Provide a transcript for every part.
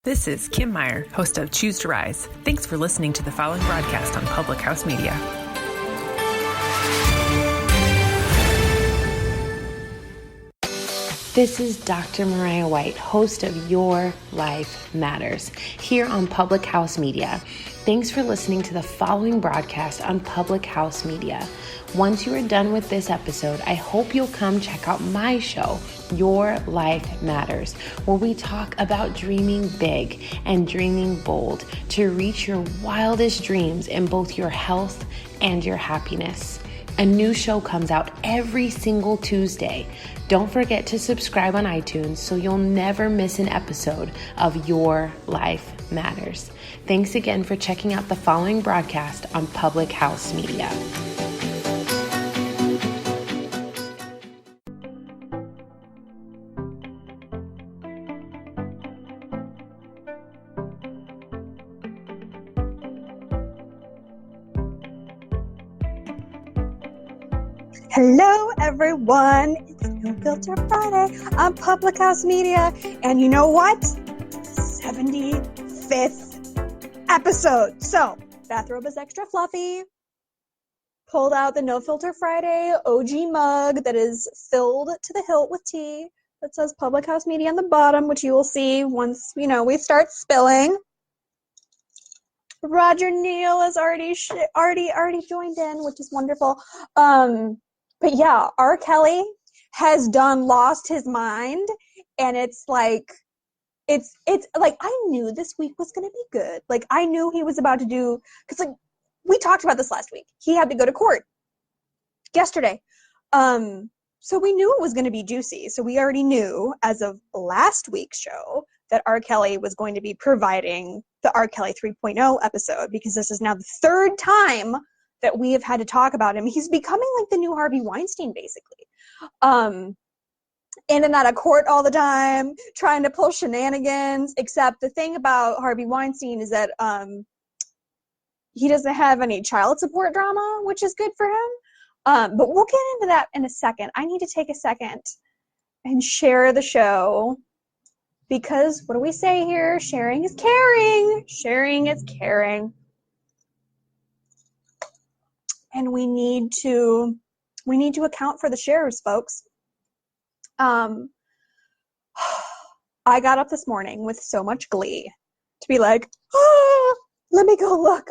This is Kim Meyer, host of Choose to Rise. Thanks for listening to the following broadcast on Public House Media. This is Dr. Mariah White, host of Your Life Matters, here on Public House Media. Thanks for listening to the following broadcast on Public House Media. Once you are done with this episode, I hope you'll come check out my show, Your Life Matters, where we talk about dreaming big and dreaming bold to reach your wildest dreams in both your health and your happiness. A new show comes out every single Tuesday. Don't forget to subscribe on iTunes so you'll never miss an episode of Your Life Matters. Thanks again for checking out the following broadcast on Public House Media. Hello, everyone. It's No Filter Friday on Public House Media. And you know what? 75th episode. So, bathrobe is extra fluffy. Pulled out the No Filter Friday OG mug that is filled to the hilt with tea that says Public House Media on the bottom, which you will see once, we start spilling. Roger Neal has already joined in, which is wonderful. But yeah, R. Kelly has lost his mind, and it's like I knew this week was going to be good. Like, I knew he was about to do, because we talked about this last week. He had to go to court yesterday. So we knew it was going to be juicy. So we already knew as of last week's show that R. Kelly was going to be providing the R. Kelly 3.0 episode, because this is now the third time that we have had to talk about him. He's becoming like the new Harvey Weinstein, basically. In and out of court all the time, trying to pull shenanigans, except the thing about Harvey Weinstein is that he doesn't have any child support drama, which is good for him. But we'll get into that in a second. I need to take a second and share the show, because what do we say here? Sharing is caring. Sharing is caring. And we need to account for the shares, folks. I got up this morning with so much glee to be like, let me go look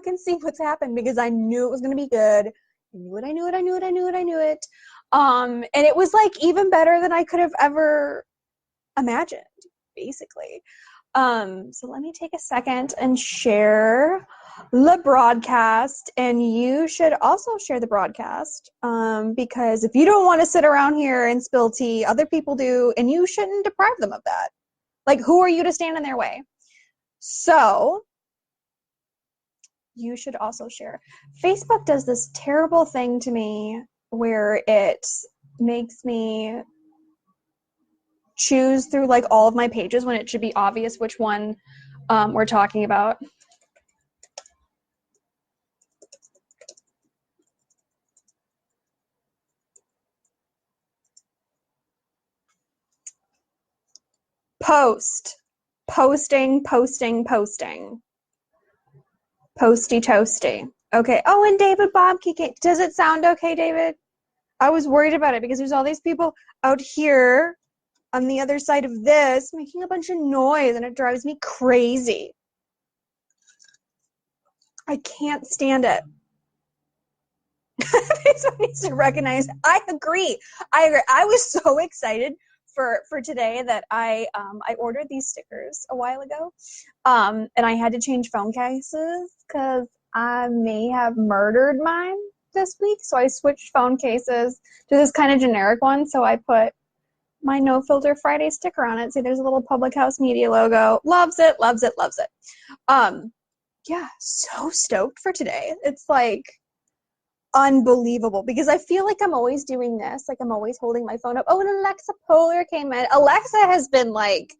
and see what's happened, because I knew it was going to be good. I knew it. And it was like even better than I could have ever imagined, basically. So let me take a second and share the broadcast, and you should also share the broadcast, because if you don't want to sit around here and spill tea, other people do, and you shouldn't deprive them of that. Like, who are you to stand in their way? So you should also share. Facebook does this terrible thing to me where it makes me choose through like all of my pages when it should be obvious which one we're talking about. Posting. Posty toasty. Okay. Oh, and David Bobke. Does it sound okay, David? I was worried about it because there's all these people out here on the other side of this making a bunch of noise, and it drives me crazy. I can't stand it. Someone needs to recognize. I agree. I was so excited for today that I ordered these stickers a while ago, and I had to change phone cases because I may have murdered mine this week. So I switched phone cases to this kind of generic one. So I put my No Filter Friday sticker on it. See, there's a little Public House Media logo. Loves it. Yeah, so stoked for today. It's like unbelievable, because I feel like I'm always doing this. Like, I'm always holding my phone up. Oh, and Alexa Polar came in. Alexa has been like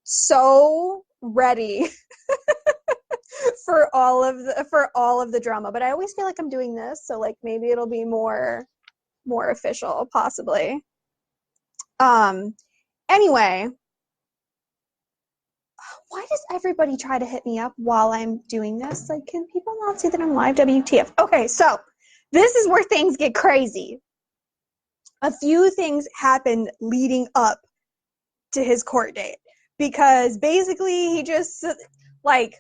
so ready for all of the drama, but I always feel like I'm doing this, so like maybe it'll be more official, possibly. Anyway, does everybody try to hit me up while I'm doing this? Like, can people not see that I'm live? WTF. Okay, so this is where things get crazy. A few things happened leading up to his court date, because basically he just, like,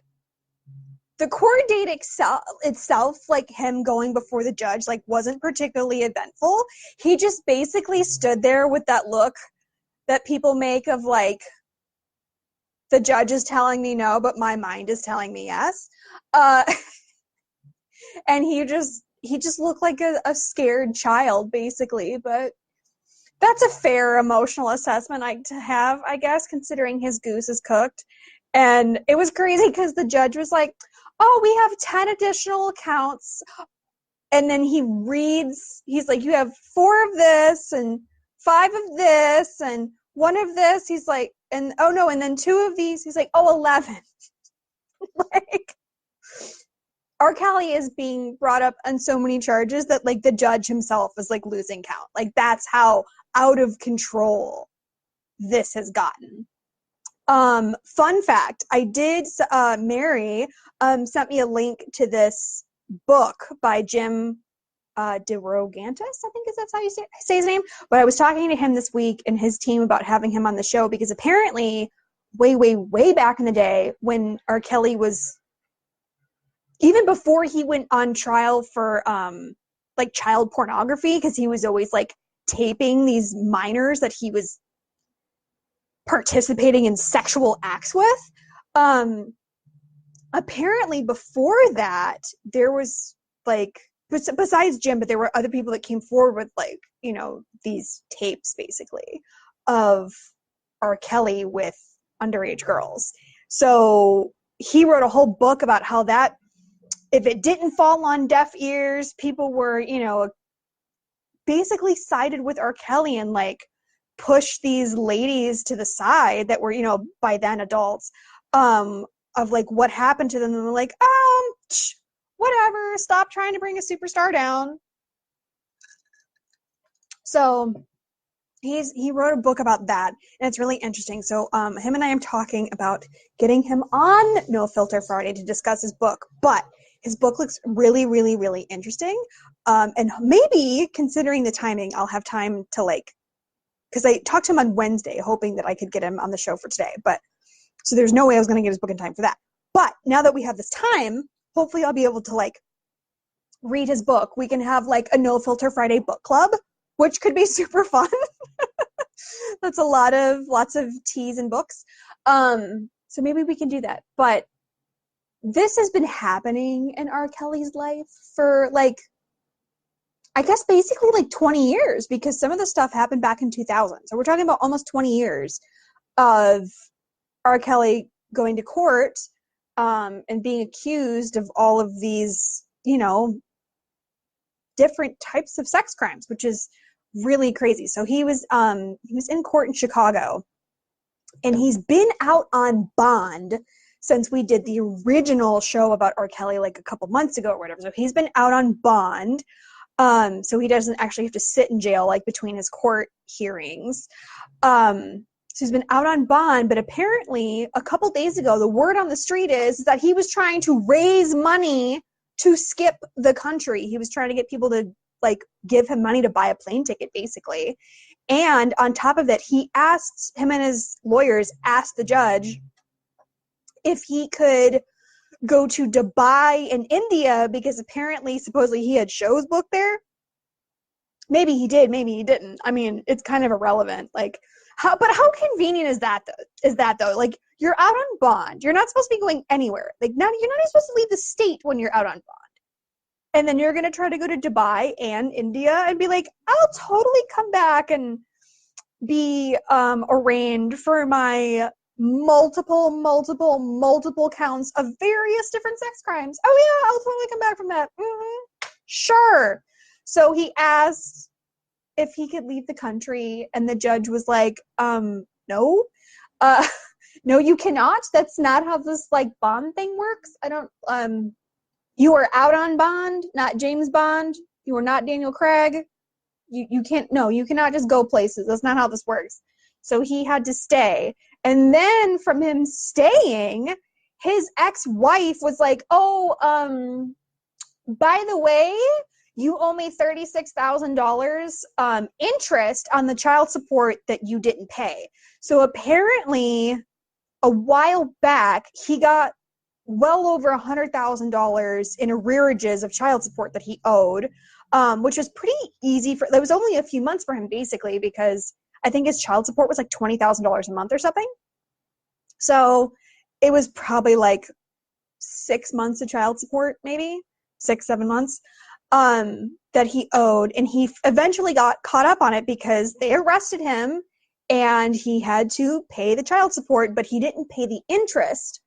the court date itself, like him going before the judge, like, wasn't particularly eventful. He just basically stood there with that look that people make of, like, the judge is telling me no, but my mind is telling me yes. And he just looked like a scared child, basically. But that's a fair emotional assessment to have, I guess, considering his goose is cooked. And it was crazy because the judge was like, oh, we have 10 additional counts. And then he's like, you have 4 of this and 5 of this and 1 of this. He's like, and oh no, and then 2 of these. He's like, oh, 11. Like, R. Kelly is being brought up on so many charges that, like, the judge himself is, like, losing count. Like, that's how out of control this has gotten. Fun fact, I did, Mary sent me a link to this book by Jim DeRogatis, I think that's how you say his name. But I was talking to him this week and his team about having him on the show, because apparently way, way, way back in the day when R. Kelly was, even before he went on trial for like child pornography, because he was always, like, taping these minors that he was participating in sexual acts with. Apparently before that, there was, like, besides Jim, but there were other people that came forward with, like, you know, these tapes basically of R. Kelly with underage girls. So he wrote a whole book about how that, if it didn't fall on deaf ears, people were, you know, basically sided with R. Kelly and, like, push these ladies to the side that were, you know, by then adults, of, like, what happened to them. And they're like, whatever, stop trying to bring a superstar down. So he wrote a book about that, and it's really interesting. So him and I am talking about getting him on No Filter Friday to discuss his book, but his book looks really, really, really interesting. And maybe, considering the timing, I'll have time to, like, because I talked to him on Wednesday, hoping that I could get him on the show for today. But so there's no way I was going to get his book in time for that. But now that we have this time, hopefully I'll be able to, like, read his book. We can have, like, a No Filter Friday book club, which could be super fun. That's lots of teas and books. So maybe we can do that. But this has been happening in R. Kelly's life for, like, I guess basically, like, 20 years, because some of the stuff happened back in 2000. So we're talking about almost 20 years of R. Kelly going to court and being accused of all of these, you know, different types of sex crimes, which is really crazy. So he was in court in Chicago, and he's been out on bond since we did the original show about R. Kelly, like, a couple months ago or whatever. So he's been out on bond. So he doesn't actually have to sit in jail, like, between his court hearings. So he's been out on bond, but apparently a couple days ago, the word on the street is that he was trying to raise money to skip the country. He was trying to get people to, like, give him money to buy a plane ticket, basically. And on top of that, him and his lawyers asked the judge if he could go to Dubai and India, because apparently, supposedly, he had shows booked there. Maybe he did, maybe he didn't. I mean, it's kind of irrelevant. Like, how convenient is that though? Like, you're out on bond. You're not supposed to be going anywhere. Like, you're not even supposed to leave the state when you're out on bond. And then you're going to try to go to Dubai and India and be like, I'll totally come back and be arraigned for my multiple counts of various different sex crimes. Oh yeah, I'll totally come back from that. Sure. So he asked if he could leave the country, and the judge was like, no, no, you cannot. That's not how this, like, bond thing works. I don't, you are out on bond, not James Bond. You are not Daniel Craig. You can't, no, you cannot just go places. That's not how this works. So he had to stay. And then from him staying, his ex-wife was like, oh, by the way, you owe me $36,000 interest on the child support that you didn't pay. So apparently, a while back, he got well over $100,000 in arrearages of child support that he owed, which was pretty easy for. There was only a few months for him, basically, because I think his child support was like $20,000 a month or something. So it was probably like 6 months of child support, maybe 6-7 months, that he owed. And he eventually got caught up on it because they arrested him and he had to pay the child support, but he didn't pay the interest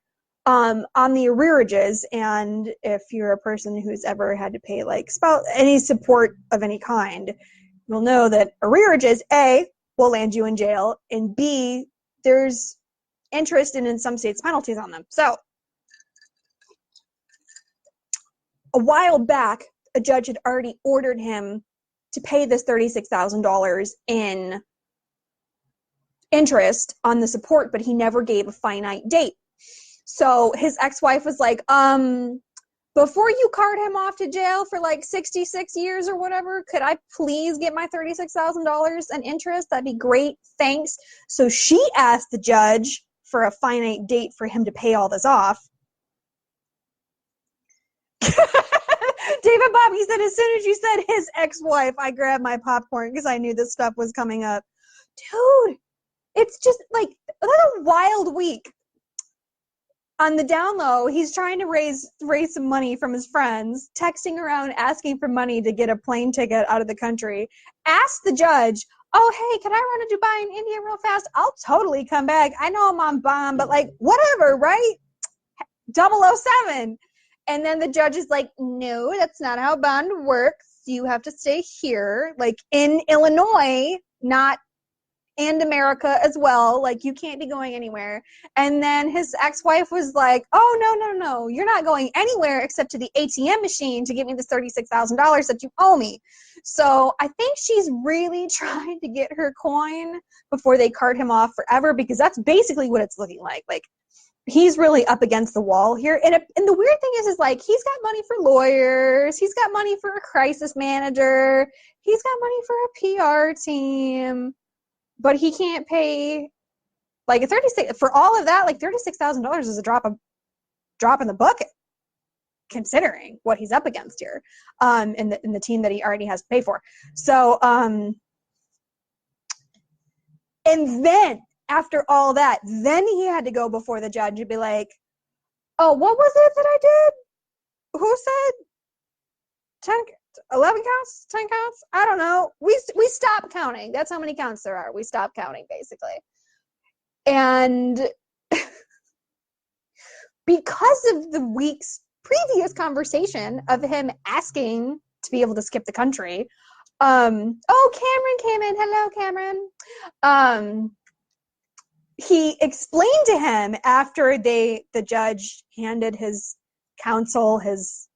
on the arrearages. And if you're a person who's ever had to pay like any support of any kind, you'll know that arrearages, A, will land you in jail, and B, there's interest and in some states penalties on them. So a while back, a judge had already ordered him to pay this $36,000 in interest on the support, but he never gave a finite date. So his ex-wife was like, before you cart him off to jail for like 66 years or whatever, could I please get my $36,000 in interest? That'd be great. Thanks. So she asked the judge for a finite date for him to pay all this off. David Bobby said, as soon as you said his ex-wife, I grabbed my popcorn because I knew this stuff was coming up. Dude, it's just like a wild week. On the down low, he's trying to raise some money from his friends, texting around asking for money to get a plane ticket out of the country. Ask the judge, oh, hey, can I run to Dubai and India real fast? I'll totally come back. I know I'm on bond, but like, whatever, right? 007. And then the judge is like, no, that's not how bond works. You have to stay here, like in Illinois, not and America as well. Like, you can't be going anywhere. And then his ex-wife was like, oh, no, you're not going anywhere except to the ATM machine to give me this $36,000 that you owe me. So I think she's really trying to get her coin before they cart him off forever, because that's basically what it's looking like. Like, he's really up against the wall here. And the weird thing is like, he's got money for lawyers. He's got money for a crisis manager. He's got money for a PR team. But he can't pay like for all of that. Like $36,000 is a drop in the bucket, considering what he's up against here, in the team that he already has to pay for. So, and then after all that, then he had to go before the judge and be like, "Oh, what was it that I did? Who said 10? 11 counts, 10 counts, I don't know. We stopped counting. That's how many counts there are. We stopped counting, basically." And because of the week's previous conversation of him asking to be able to skip the country, Cameron came in. Hello, Cameron. He explained to him after the judge handed his counsel his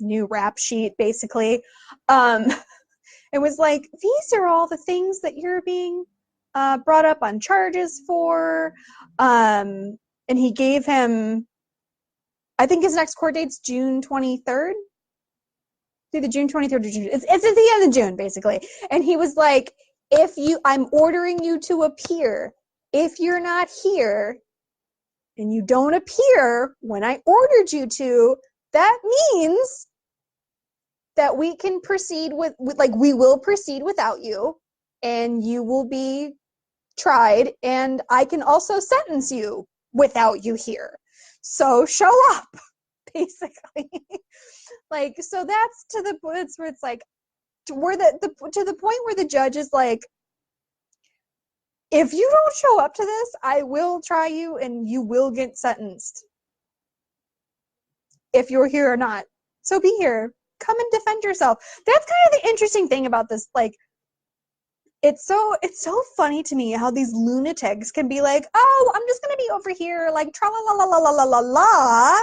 new rap sheet, basically. It was like, these are all the things that you're being brought up on charges for. And he gave him, I think his next court date's June 23rd. Either June 23rd or June. It's at the end of June, basically. And he was like, I'm ordering you to appear. If you're not here and you don't appear when I ordered you to, that means that we can proceed with we will proceed without you, and you will be tried, and I can also sentence you without you here. So show up, basically. Like, so that's to the point where it's like, to the point where the judge is like, if you don't show up to this, I will try you and you will get sentenced. If you're here or not. So be here. Come and defend yourself. That's kind of the interesting thing about this. Like, it's so funny to me how these lunatics can be like, oh, I'm just going to be over here, like, tra-la-la-la-la-la-la-la,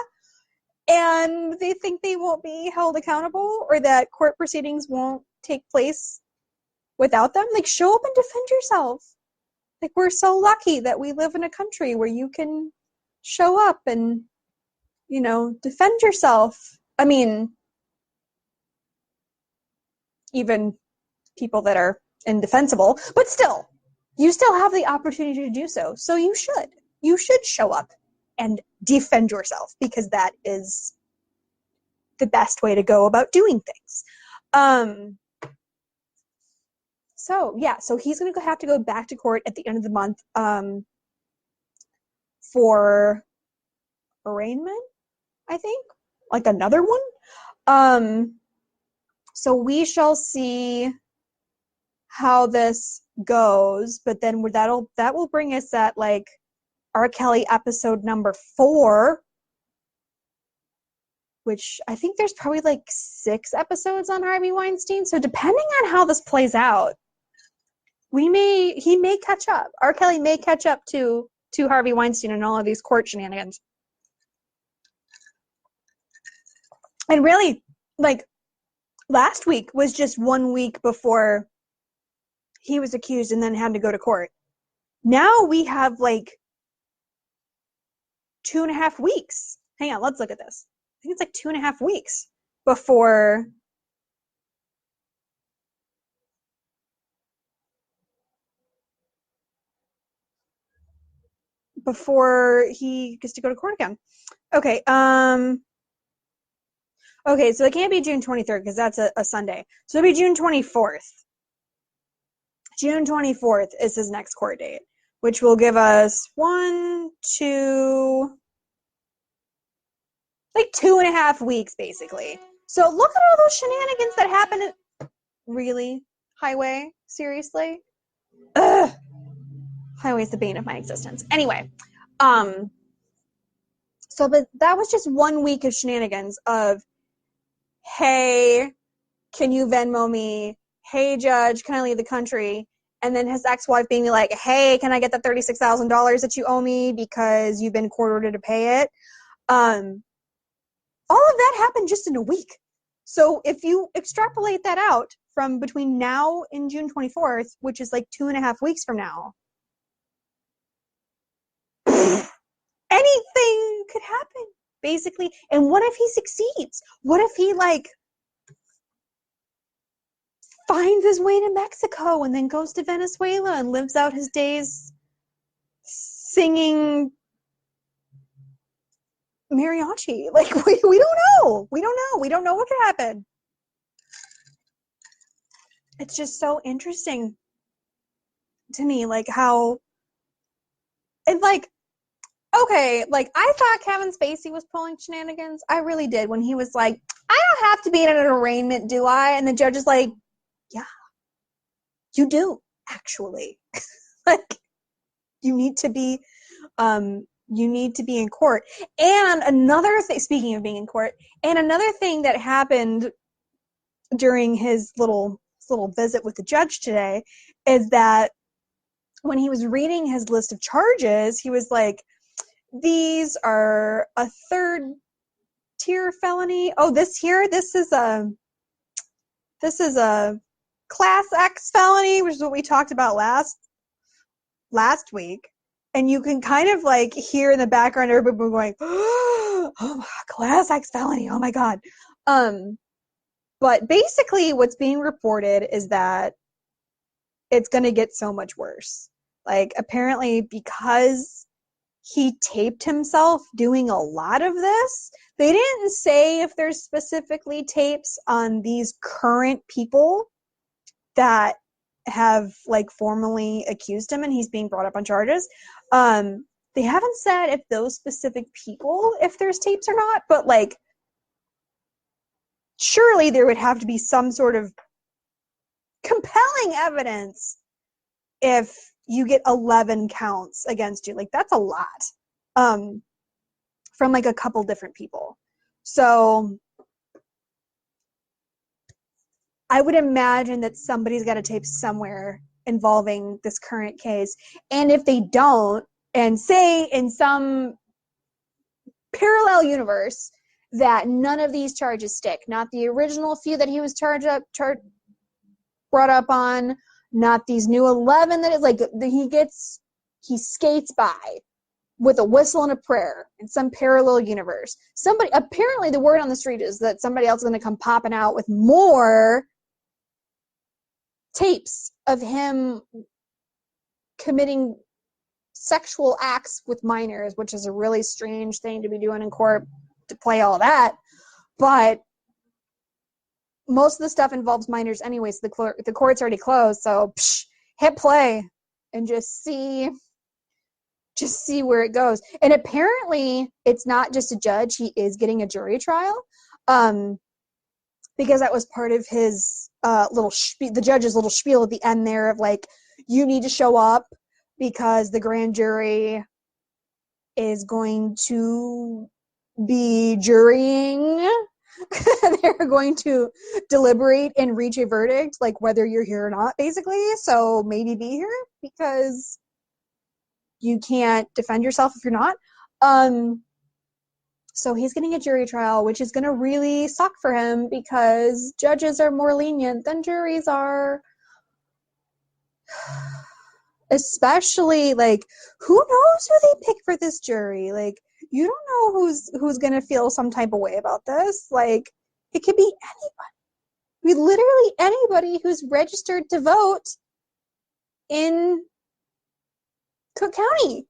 and they think they won't be held accountable or that court proceedings won't take place without them. Like, show up and defend yourself. Like, we're so lucky that we live in a country where you can show up and, you know, defend yourself. I mean, even people that are indefensible, but still, you still have the opportunity to do so. So you should show up and defend yourself, because that is the best way to go about doing things. So he's going to have to go back to court at the end of the month for arraignment, I think, like another one. So we shall see how this goes, but then that will bring us at like R. Kelly episode number 4, which I think there's probably like 6 episodes on Harvey Weinstein. So depending on how this plays out, he may catch up. R. Kelly may catch up to Harvey Weinstein and all of these court shenanigans. And really, like, last week was just 1 week before he was accused and then had to go to court. Now we have like 2.5 weeks. Hang on, let's look at this. I think it's like 2.5 weeks before he gets to go to court again. Okay, okay, so it can't be June 23rd because that's a Sunday. So it'll be June 24th. June 24th is his next court date, which will give us 2.5 weeks, basically. So look at all those shenanigans that happened. Really? Highway? Seriously? Ugh. Highway's the bane of my existence. Anyway, but that was just 1 week of shenanigans of, hey, can you Venmo me? Hey, judge, can I leave the country? And then his ex-wife being like, hey, can I get the $36,000 that you owe me because you've been court ordered to pay it? All of that happened just in a week. So if you extrapolate that out from between now and June 24th, which is like 2.5 weeks from now, anything could happen, basically. And what if he succeeds? What if he, like, finds his way to Mexico and then goes to Venezuela and lives out his days singing mariachi? Like, we don't know. We don't know what could happen. It's just so interesting to me, like, how it's like, okay, like, I thought Kevin Spacey was pulling shenanigans. I really did, when he was like, I don't have to be in an arraignment, do I? And the judge is like, yeah, you do, actually. Like, you need to be in court. And another thing, speaking of being in court, and another thing that happened during his little visit with the judge today is that when he was reading his list of charges, he was like, these are a 3rd-tier felony. Oh, this is a Class X felony, which is what we talked about last week. And you can kind of like hear in the background everybody going, oh, Class X felony, oh my God. But basically what's being reported is that it's going to get so much worse. Like, apparently because he taped himself doing a lot of this, they didn't say if there's specifically tapes on these current people that have, like, formally accused him and he's being brought up on charges. They haven't said if those specific people, if there's tapes or not, but, like, surely there would have to be some sort of compelling evidence if you get 11 counts against you. Like, that's a lot, from, like, a couple different people. So I would imagine that somebody's got a tape somewhere involving this current case. And if they don't, and say in some parallel universe that none of these charges stick, not the original few that he was charged brought up on, not these new 11 that is like he skates by with a whistle and a prayer in some parallel universe. Apparently the word on the street is that somebody else is going to come popping out with more tapes of him committing sexual acts with minors, which is a really strange thing to be doing in court to play all that. But most of the stuff involves minors anyway, so the court's already closed. So hit play and just see where it goes. And apparently it's not just a judge. He is getting a jury trial, because that was part of his the judge's little spiel at the end there of like, you need to show up because the grand jury is going to be jurying. They're going to deliberate and reach a verdict, like whether you're here or not, basically. So maybe be here because you can't defend yourself if you're not. So he's getting a jury trial, which is going to really suck for him because judges are more lenient than juries are. Especially, like, who knows who they pick for this jury? Like, you don't know who's going to feel some type of way about this. Like, it could be anybody. Literally anybody who's registered to vote in Cook County.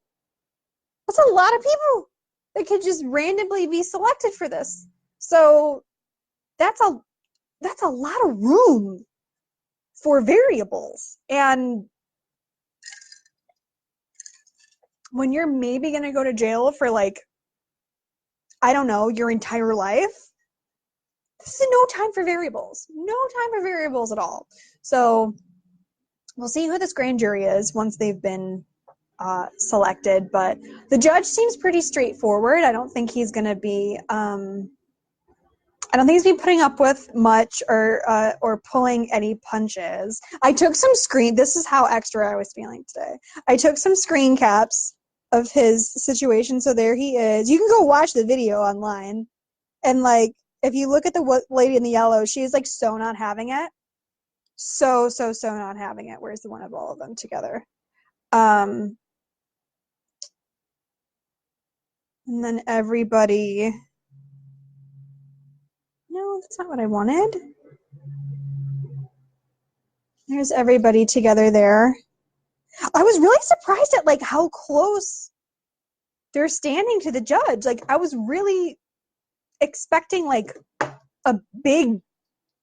That's a lot of people that could just randomly be selected for this. So that's a lot of room for variables. And when you're maybe going to go to jail for, like, I don't know, your entire life, this is no time for variables. No time for variables at all. So we'll see who this grand jury is once they've been selected. But the judge seems pretty straightforward. I don't think he's going to be putting up with much or pulling any punches. I took some this is how extra I was feeling today. I took some screen caps of his situation. So there he is. You can go watch the video online. And, like, if you look at the lady in the yellow, she's, like, so not having it. So not having it. Where's the one of all of them together? And then everybody... No, that's not what I wanted. There's everybody together there. I was really surprised at, like, how close they're standing to the judge. Like, I was really expecting, like, a big,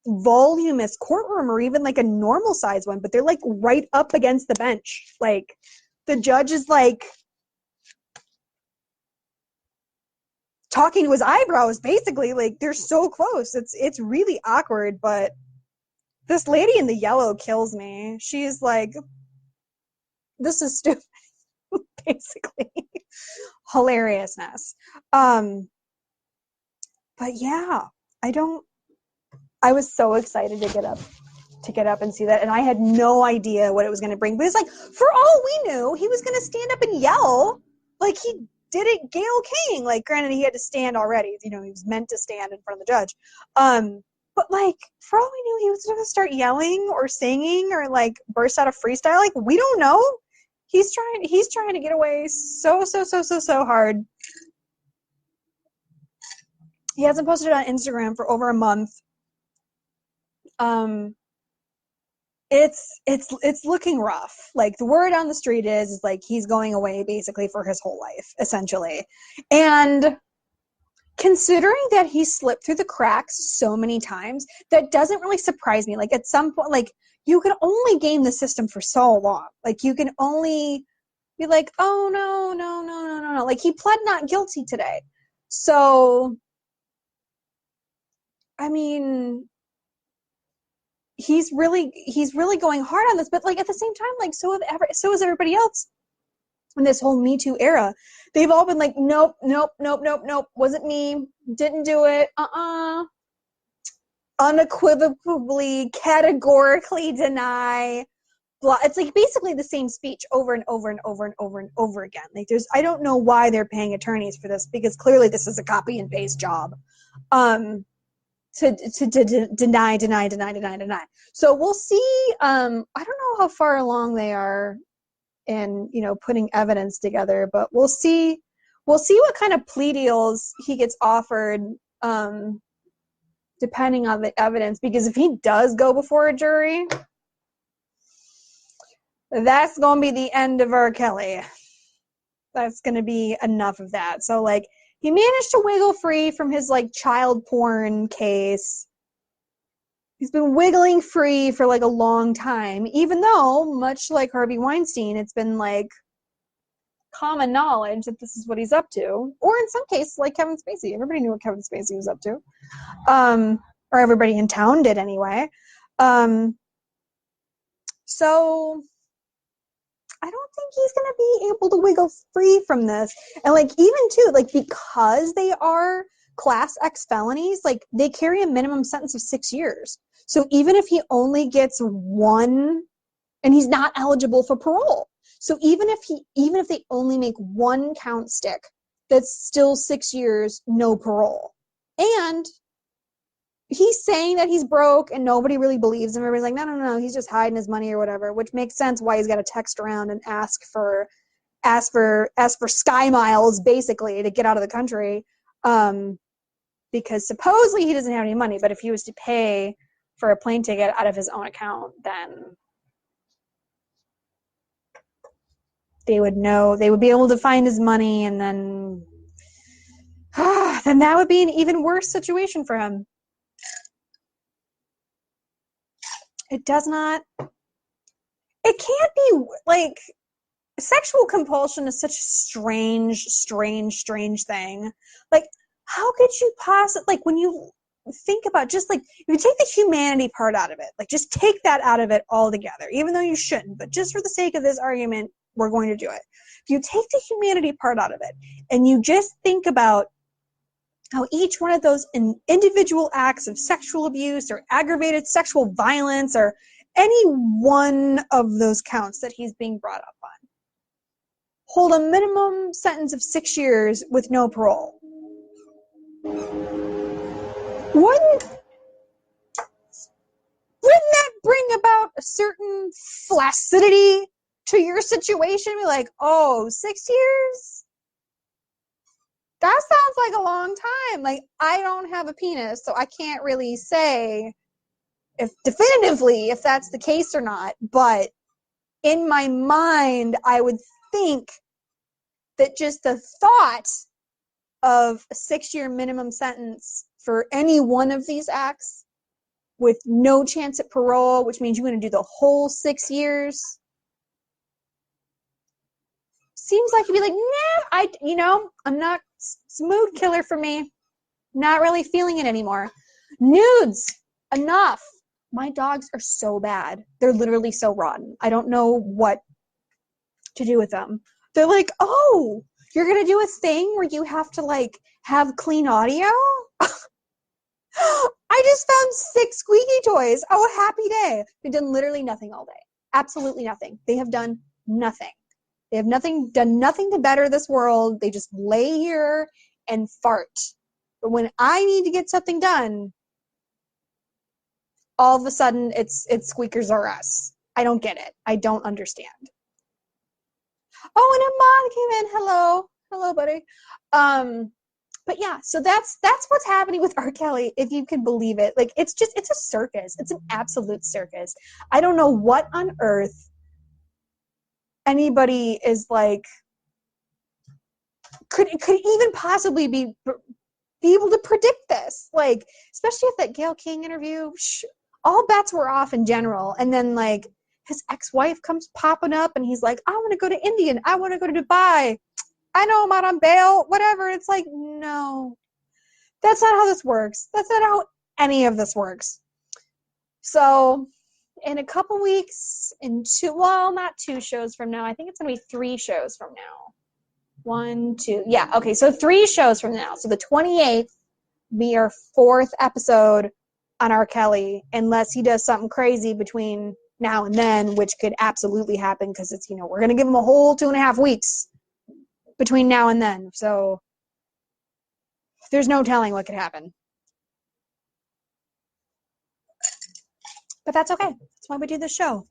voluminous courtroom or even, like, a normal size one, but they're, like, right up against the bench. Like, the judge is, like, talking to his eyebrows, basically. Like, they're so close. It's really awkward, but this lady in the yellow kills me. She's like, this is stupid, basically. Hilariousness. But yeah, I was so excited to get up and see that, and I had no idea what it was going to bring. But it's like, for all we knew, he was going to stand up and yell like he did it Gayle King. Like, granted, he had to stand already. You know, he was meant to stand in front of the judge. But, like, for all we knew, he was going to start yelling or singing or, like, burst out of freestyle. Like, we don't know. He's trying to get away so hard. He hasn't posted on Instagram for over a month. It's looking rough. Like, the word on the street is like he's going away basically for his whole life, essentially. And considering that he slipped through the cracks so many times, that doesn't really surprise me. Like, at some point, like, you can only game the system for so long. Like, you can only be like, oh, no. Like, he pled not guilty today. So, I mean, he's really going hard on this. But, like, at the same time, like, so is everybody else in this whole Me Too era. They've all been like, nope, wasn't me, didn't do it, unequivocally, categorically deny, blah. It's like basically the same speech over and over and over and over and over again. Like, I don't know why they're paying attorneys for this, because clearly this is a copy and paste job. deny. So we'll see. I don't know how far along they are in, putting evidence together, but we'll see what kind of plea deals he gets offered, depending on the evidence, because if he does go before a jury, that's going to be the end of R. Kelly. That's going to be enough of that. So, like, he managed to wiggle free from his, like, child porn case. He's been wiggling free for, like, a long time, even though, much like Harvey Weinstein, it's been, like, common knowledge that this is what he's up to. Or in some cases, like Kevin Spacey. Everybody knew what Kevin Spacey was up to. Or everybody in town did anyway. So I don't think he's going to be able to wiggle free from this. And, like, even too, like, because they are Class X felonies, like, they carry a minimum sentence of 6 years. So even if he only gets one, and he's not eligible for parole. So even if they only make one count stick, that's still 6 years, no parole. And he's saying that he's broke and nobody really believes him. Everybody's like, no, he's just hiding his money or whatever, which makes sense why he's got to text around and ask for sky miles, basically, to get out of the country. Because supposedly he doesn't have any money, but if he was to pay for a plane ticket out of his own account, then they would be able to find his money, and then that would be an even worse situation for him. It can't be, like, sexual compulsion is such a strange thing. Like, how could you possibly, like, when you think about, just, like, if you take the humanity part out of it, like, just take that out of it altogether, even though you shouldn't, but just for the sake of this argument, we're going to do it. If you take the humanity part out of it, and you just think about how each one of those individual acts of sexual abuse or aggravated sexual violence or any one of those counts that he's being brought up on hold a minimum sentence of 6 years with no parole. Wouldn't that bring about a certain flaccidity to your situation? Be like, 6 years? That sounds like a long time. Like, I don't have a penis, so I can't really say definitively if that's the case or not. But in my mind, I would think that just the thought of a 6-year minimum sentence for any one of these acts with no chance at parole, which means you're going to do the whole 6 years, seems like you'd be like, nah, I'm not, it's a mood killer for me. Not really feeling it anymore. Nudes, enough. My dogs are so bad. They're literally so rotten. I don't know what to do with them. They're like, oh, you're going to do a thing where you have to, like, have clean audio? I just found 6 squeaky toys. Oh, happy day. They've done literally nothing all day. Absolutely nothing. They have done nothing. They have done nothing to better this world. They just lay here and fart. But when I need to get something done, all of a sudden it's squeakers or us. I don't get it. I don't understand. Oh, and Ahmad came in. Hello, buddy. But yeah, so that's what's happening with R. Kelly, if you can believe it. Like, it's a circus. It's an absolute circus. I don't know what on earth anybody is like could even possibly be able to predict this. Like, especially if that Gayle King interview, all bets were off in general. And then, like, his ex-wife comes popping up and he's like, I want to go to India. I want to go to Dubai. I know I'm out on bail, whatever. It's like, no, that's not how this works. That's not how any of this works. So in a couple weeks, not 2 shows from now, I think it's going to be 3 shows from now. 1, 2. Yeah. Okay. So 3 shows from now. So the 28th be our 4th episode on R. Kelly, unless he does something crazy between now and then, which could absolutely happen because it's, we're going to give him a whole 2.5 weeks between now and then. So there's no telling what could happen. But that's okay. That's why we do this show.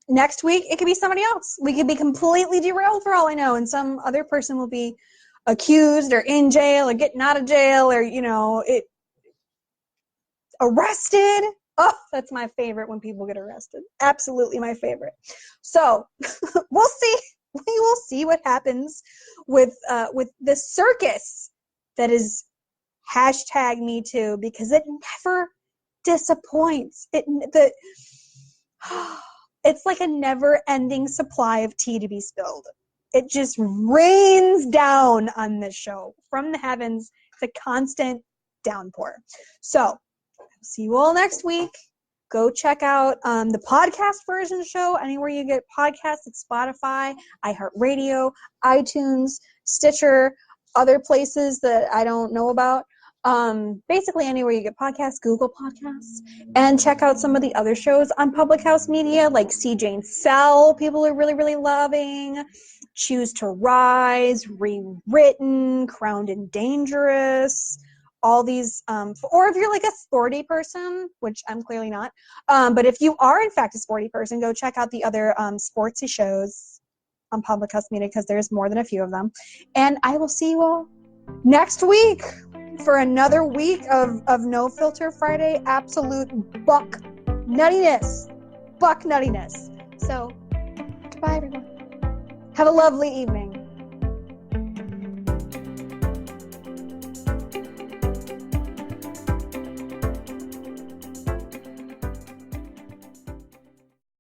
Next week, it could be somebody else. We could be completely derailed for all I know, and some other person will be accused or in jail or getting out of jail or, arrested. Oh, that's my favorite when people get arrested. Absolutely my favorite. So we'll see. We will see what happens with the circus that is #MeToo, because it never disappoints. It's like a never-ending supply of tea to be spilled. It just rains down on this show from the heavens. It's a constant downpour. So, see you all next week. Go check out the podcast version of the show anywhere you get podcasts. It's Spotify, iHeartRadio, iTunes, Stitcher, other places that I don't know about. Basically anywhere you get podcasts, Google Podcasts, and check out some of the other shows on Public House Media, like See Jane Sell, people are really, really loving, Choose to Rise, Rewritten, Crowned and Dangerous, all these, or if you're like a sporty person, which I'm clearly not, but if you are in fact a sporty person, go check out the other sportsy shows on Public House Media, because there's more than a few of them. And I will see you all next week for another week of No Filter Friday, absolute buck nuttiness. So, goodbye everyone. Have a lovely evening.